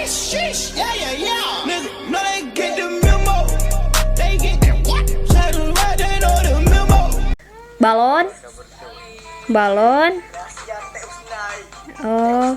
Sheesh. Yeah, yeah, yeah. Nigga, no, they get the memo. They get the what? Try to ride, they know the memo. Balon. Balon. Oh.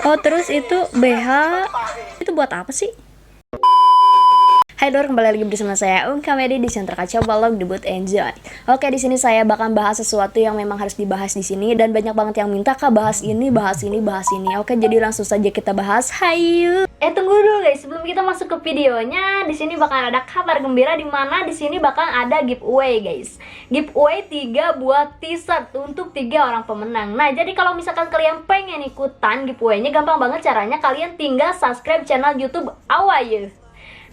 Oh, terus itu BH. Itu buat apa sih? Hai Dor, kembali lagi bersama saya Kamedi di Center Kacau Balog Debut Enjoy. Oke, di sini saya bakal bahas sesuatu yang memang harus dibahas di sini dan banyak banget yang minta Kak bahas ini, bahas ini, bahas ini. Oke, jadi langsung saja kita bahas. Hayu. Tunggu dulu guys, sebelum kita masuk ke videonya, di sini bakal ada kabar gembira di mana di sini bakal ada giveaway guys. Giveaway 3 buah t-shirt untuk 3 orang pemenang. Nah, jadi kalau misalkan kalian pengen ikutan giveaway-nya, gampang banget caranya. Kalian tinggal subscribe channel YouTube Awaya.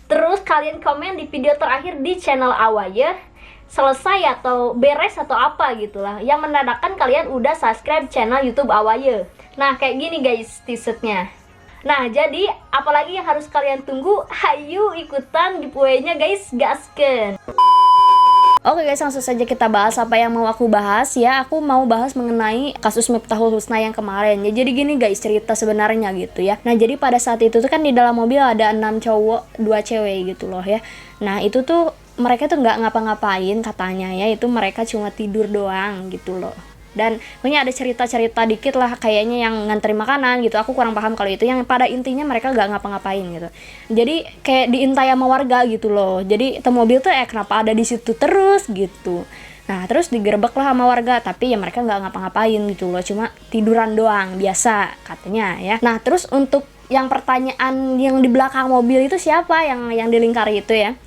Terus kalian komen di video terakhir di channel Awaya selesai atau beres atau apa gitulah, yang menandakan kalian udah subscribe channel YouTube Awaya. Nah, kayak gini guys t-shirtnya. Nah, jadi apalagi yang harus kalian tunggu? Hayu ikutan giveaway-nya guys, gasken. Oke guys, langsung saja kita bahas apa yang mau aku bahas ya. Aku mau bahas mengenai kasus Miftahul Husna yang kemarin ya. Jadi gini guys, cerita sebenarnya gitu ya. Nah, jadi pada saat itu tuh kan di dalam mobil ada 6 cowok 2 cewek gitu loh ya. Nah, itu tuh mereka tuh nggak ngapa-ngapain katanya ya. Itu mereka cuma tidur doang gitu loh. Dan pokoknya ada cerita-cerita dikit lah kayaknya yang ngantri makanan gitu. Aku kurang paham kalau itu. Yang pada intinya mereka gak ngapa-ngapain gitu. Jadi kayak diintai sama warga gitu loh. Jadi itu mobil tuh kenapa ada di situ terus gitu. Nah, terus digerebek lah sama warga, tapi ya mereka gak ngapa-ngapain gitu loh. Cuma tiduran doang biasa katanya ya. Nah, terus untuk yang pertanyaan yang di belakang mobil itu siapa yang dilingkari itu ya.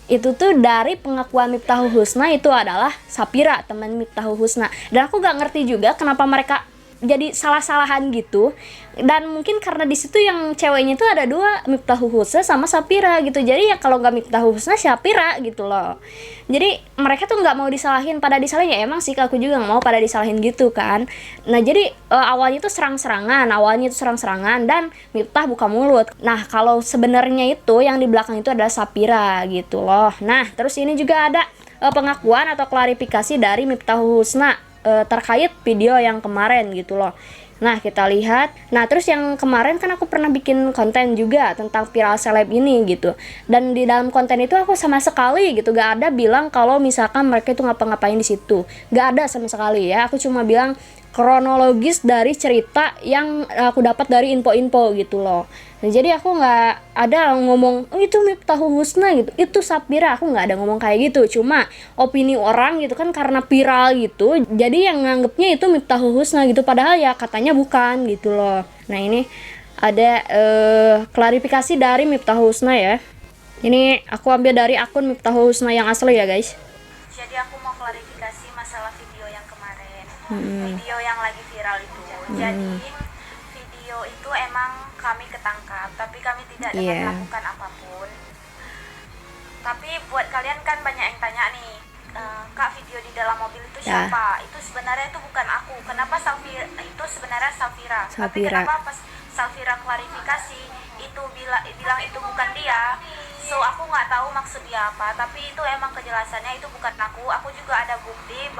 Itu tuh dari pengakuan Miftahul Husna itu adalah Sapira, teman Miftahul Husna. Dan aku gak ngerti juga kenapa mereka jadi salah-salahan gitu. Dan mungkin karena di situ yang ceweknya itu ada 2, Miftahul Husna sama Sapira gitu. Jadi ya kalau gak Miftahul Husna, Sapira gitu loh. Jadi mereka tuh gak mau disalahin, pada disalahin ya emang sih aku juga gak mau pada disalahin gitu kan. Nah, jadi awalnya itu serang-serangan, dan Miftah buka mulut. Nah, kalau sebenarnya itu yang di belakang itu adalah Sapira gitu loh. Nah, terus ini juga ada pengakuan atau klarifikasi dari Miftahul Husna terkait video yang kemarin gitu loh. Nah, kita lihat. Nah, terus yang kemarin kan aku pernah bikin konten juga tentang viral seleb ini gitu. Dan di dalam konten itu aku sama sekali gitu gak ada bilang kalau misalkan mereka itu ngapa-ngapain di situ. Gak ada sama sekali ya. Aku cuma bilang kronologis dari cerita yang aku dapat dari info-info gitu loh. Nah, jadi aku nggak ada ngomong oh, itu Miftahul Husna gitu, itu Sapira. Aku nggak ada ngomong kayak gitu. Cuma opini orang gitu kan karena viral gitu, jadi yang nganggepnya itu Miftahul Husna gitu, padahal ya katanya bukan gitu loh. Nah, ini ada klarifikasi dari Miftahul Husna ya. Ini aku ambil dari akun Miftahul Husna yang asli ya guys. Jadi aku mau klarifikasi masalah video yang kemarin, video yang lagi viral itu. Jadi video itu emang kami ketangkap, tapi kami tidak dapat melakukan apapun. Tapi buat kalian kan banyak yang tanya nih, Kak, video di dalam mobil itu siapa? Itu sebenarnya itu bukan aku. Kenapa Safira itu sebenarnya Safira? Tapi kenapa pas Safira klarifikasi itu bilang itu bukan dia? So aku nggak tahu maksud dia apa. Tapi itu emang kejelasannya itu bukan aku. Aku juga ada bukti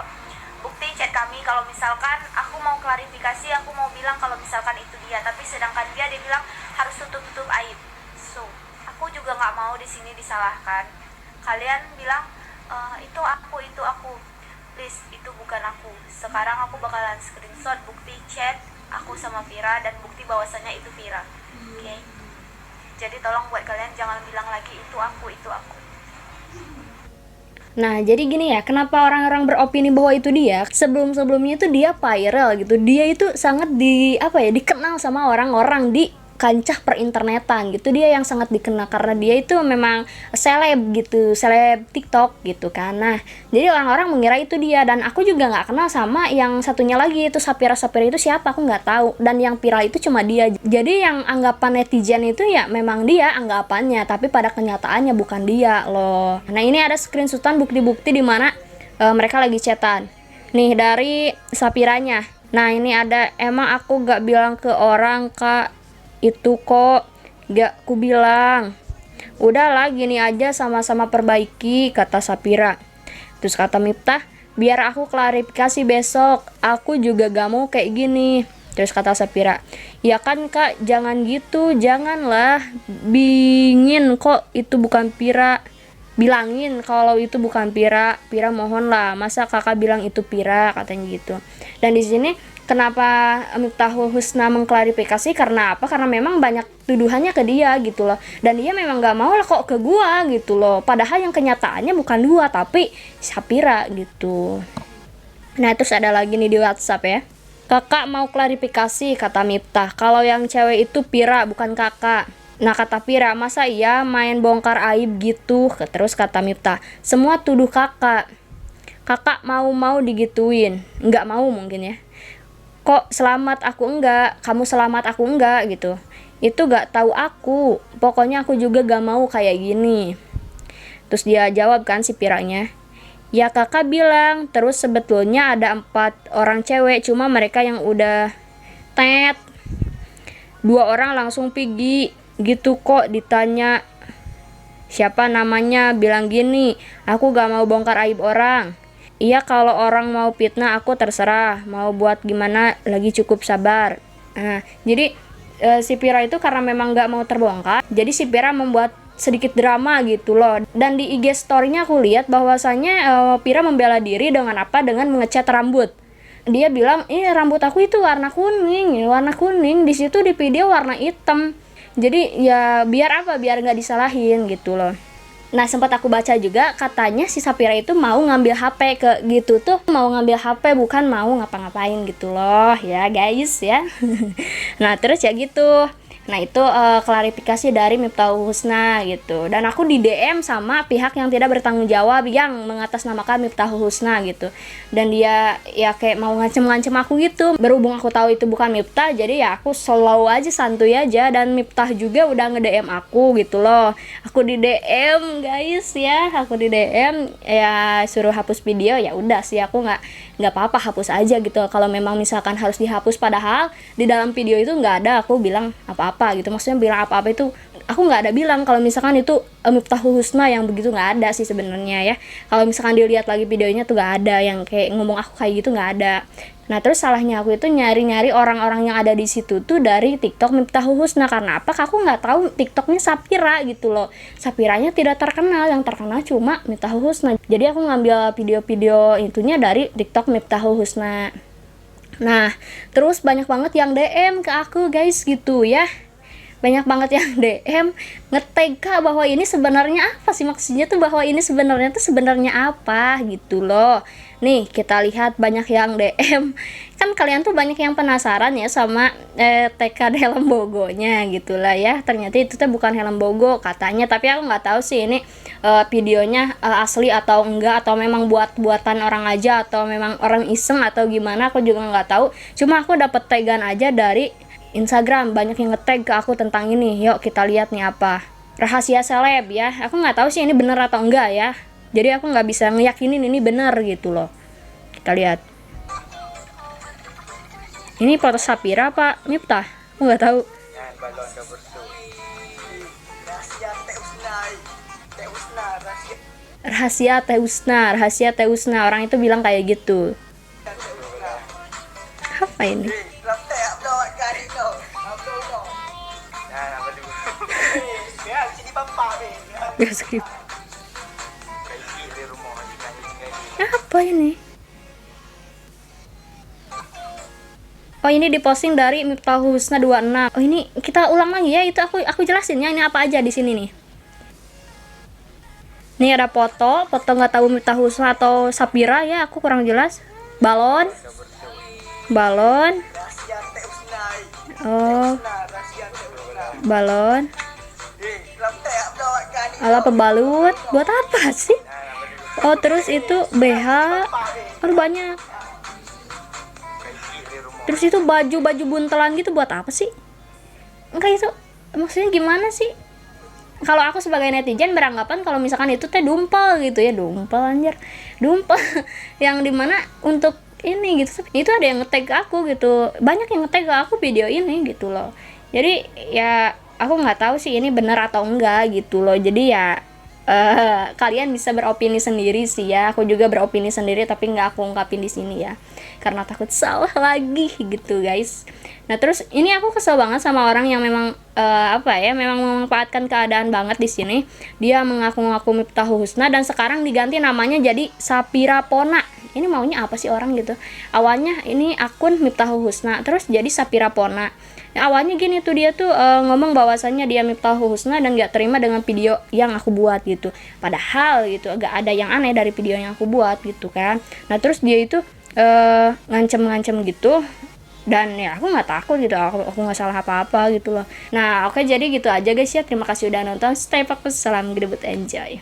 chat kami kalau misalkan aku mau klarifikasi, aku mau bilang kalau misalkan itu dia, tapi sedangkan dia bilang harus tutup aib. So aku juga nggak mau di sini disalahkan. Kalian bilang itu aku, please, itu bukan aku. Sekarang aku bakalan screenshot bukti chat aku sama Vira dan bukti bahwasannya itu Vira. Oke? Jadi tolong buat kalian jangan bilang lagi itu aku. Nah, jadi gini ya, kenapa orang-orang beropini bahwa itu dia? Sebelum-sebelumnya itu dia viral gitu. Dia itu sangat dikenal sama orang-orang di kancah perinternetan gitu. Dia yang sangat dikenal karena dia itu memang seleb gitu, seleb TikTok gitu kan. Nah, jadi orang-orang mengira itu dia, dan aku juga nggak kenal sama yang satunya lagi itu Sapira itu siapa, aku nggak tahu. Dan yang viral itu cuma dia. Jadi yang anggapan netizen itu ya memang dia anggapannya, tapi pada kenyataannya bukan dia loh. Nah, ini ada screenshotan bukti-bukti di mana mereka lagi chatan. Nih dari Sapiranya. Nah, ini ada, emang aku nggak bilang ke orang, Kak, itu kok gak ku bilang. Udahlah gini aja, sama-sama perbaiki, kata Sapira. Terus kata Miftah, biar aku klarifikasi besok, aku juga gak mau kayak gini. Terus kata Sapira, ya kan kak, jangan gitu, janganlah, bingin kok itu bukan Pira, bilangin kalau itu bukan Pira, Pira mohonlah, masa kakak bilang itu Pira, katanya gitu. Dan di sini kenapa Miftahul Husna mengklarifikasi, karena apa? Karena memang banyak tuduhannya ke dia gitu loh, dan dia memang nggak mau lah kok ke gua gitu loh, padahal yang kenyataannya bukan gua tapi Sapira gitu. Nah terus ada lagi nih di WhatsApp ya, kakak mau klarifikasi, kata Miftah, kalau yang cewek itu Pira bukan kakak. Nah kata Pira, masa iya main bongkar aib gitu? Terus kata Miftah, semua tuduh kakak, kakak mau digituin, nggak mau mungkin ya, kok selamat aku enggak, kamu selamat aku enggak gitu, itu gak tahu aku, pokoknya aku juga gak mau kayak gini. Terus dia jawab kan si Piranya, ya kakak bilang terus sebetulnya ada 4 orang cewek, cuma mereka yang udah 2 orang langsung pergi gitu kok. Ditanya siapa namanya, bilang gini, aku gak mau bongkar aib orang. Iya kalau orang mau fitnah aku terserah, mau buat gimana lagi cukup sabar. Nah, jadi si Pira itu karena memang gak mau terbongkar, jadi si Pira membuat sedikit drama gitu loh. Dan di IG story-nya aku lihat bahwasannya Pira membela diri dengan apa? Dengan mengecat rambut. Dia bilang, rambut aku itu warna kuning, warna kuning. Di situ di video warna hitam. Jadi ya biar apa? Biar nggak disalahin gitu loh. Nah sempat aku baca juga katanya si Sapira itu mau ngambil HP ke gitu tuh, mau ngambil HP bukan mau ngapa-ngapain gitu loh ya guys ya. Nah terus ya gitu. Nah itu klarifikasi dari Miftahul Husna gitu. Dan aku di DM sama pihak yang tidak bertanggung jawab yang mengatasnamakan Miftahul Husna gitu. Dan dia ya kayak mau ngancem-ngancem aku gitu. Berhubung aku tahu itu bukan Miftah, jadi ya aku slow aja, santuy aja. Dan Miftah juga udah nge-DM aku gitu loh. Aku di DM guys ya, aku di DM ya suruh hapus video, ya udah sih aku nggak apa-apa, hapus aja gitu. Kalau memang misalkan harus dihapus, padahal di dalam video itu nggak ada aku bilang apa-apa gitu, maksudnya bilang apa-apa itu aku nggak ada bilang kalau misalkan itu Miftahul Husna yang begitu, nggak ada sih sebenarnya ya. Kalau misalkan dilihat lagi videonya tuh nggak ada yang kayak ngomong aku kayak gitu, nggak ada. Nah terus salahnya aku itu nyari-nyari orang-orang yang ada di situ tuh dari TikTok Miftahul Husna. Karena apa? Aku nggak tahu TikToknya Sapira gitu loh. Sapiranya tidak terkenal, yang terkenal cuma Miftahul Husna. Jadi aku ngambil video-video itunya dari TikTok Miftahul Husna. Nah terus banyak banget yang DM ke aku guys gitu ya. Banyak banget yang DM nge-tag kak bahwa ini sebenarnya apa sih, maksudnya tuh bahwa ini sebenarnya apa gitu loh. Nih kita lihat banyak yang DM, kan kalian tuh banyak yang penasaran ya sama TK helm bogonya gitulah ya. Ternyata itu tuh bukan helm bogo katanya, tapi aku nggak tahu sih ini videonya asli atau enggak, atau memang buatan orang aja, atau memang orang iseng atau gimana, aku juga nggak tahu. Cuma aku dapet tagan aja dari Instagram, banyak yang nge-tag ke aku tentang ini. Yuk kita lihat nih apa, rahasia seleb ya. Aku nggak tahu sih ini bener atau enggak ya, jadi aku nggak bisa ngeyakinin ini bener gitu loh. Kita lihat, ini foto Sapira apa Miftah, aku nggak tahu. Rahasia Teh Husna, orang itu bilang kayak gitu. Apa ini? Ya skip. Apa ini? Oh ini diposting dari Miftahul Husna 26. Oh ini kita ulang lagi ya, itu aku jelasin ya ini apa aja di sini nih. Nih ada foto nggak tahu Miftahul Husna atau Sapira ya, aku kurang jelas. Balon. Oh. Balon. Alah pebalut, buat apa sih? Oh terus itu BH, aduh banyak. Terus itu baju buntelan gitu buat apa sih? Enggak itu, maksudnya gimana sih? Kalau aku sebagai netizen beranggapan kalau misalkan itu teh dumpel gitu ya, dumpel anjir, dumpel yang dimana untuk ini gitu. Itu ada yang nge-tag aku gitu, banyak yang nge-tag aku video ini gitu loh. Jadi ya aku nggak tahu sih ini benar atau enggak gitu loh. Jadi ya kalian bisa beropini sendiri sih ya. Aku juga beropini sendiri tapi nggak aku ungkapin di sini ya. karena takut salah lagi gitu guys. Nah terus ini aku kesel banget sama orang yang memang memang memanfaatkan keadaan banget di sini. Dia mengaku-ngaku Miftahul Husna dan sekarang diganti namanya jadi Sapira Pona. Ini maunya apa sih orang gitu? Awalnya ini akun Miftahul Husna, terus jadi Sapira Pona. Nah, awalnya gini tuh dia tuh ngomong bahwasannya dia Miftahul Husna dan gak terima dengan video yang aku buat gitu. Padahal gitu gak ada yang aneh dari video yang aku buat gitu kan. Nah terus dia itu ngancem-ngancem gitu. Dan ya aku nggak takut gitu, aku nggak salah apa-apa gitu loh. Nah oke, jadi gitu aja guys ya, terima kasih udah nonton, stay fokus, salam gedebut, enjoy.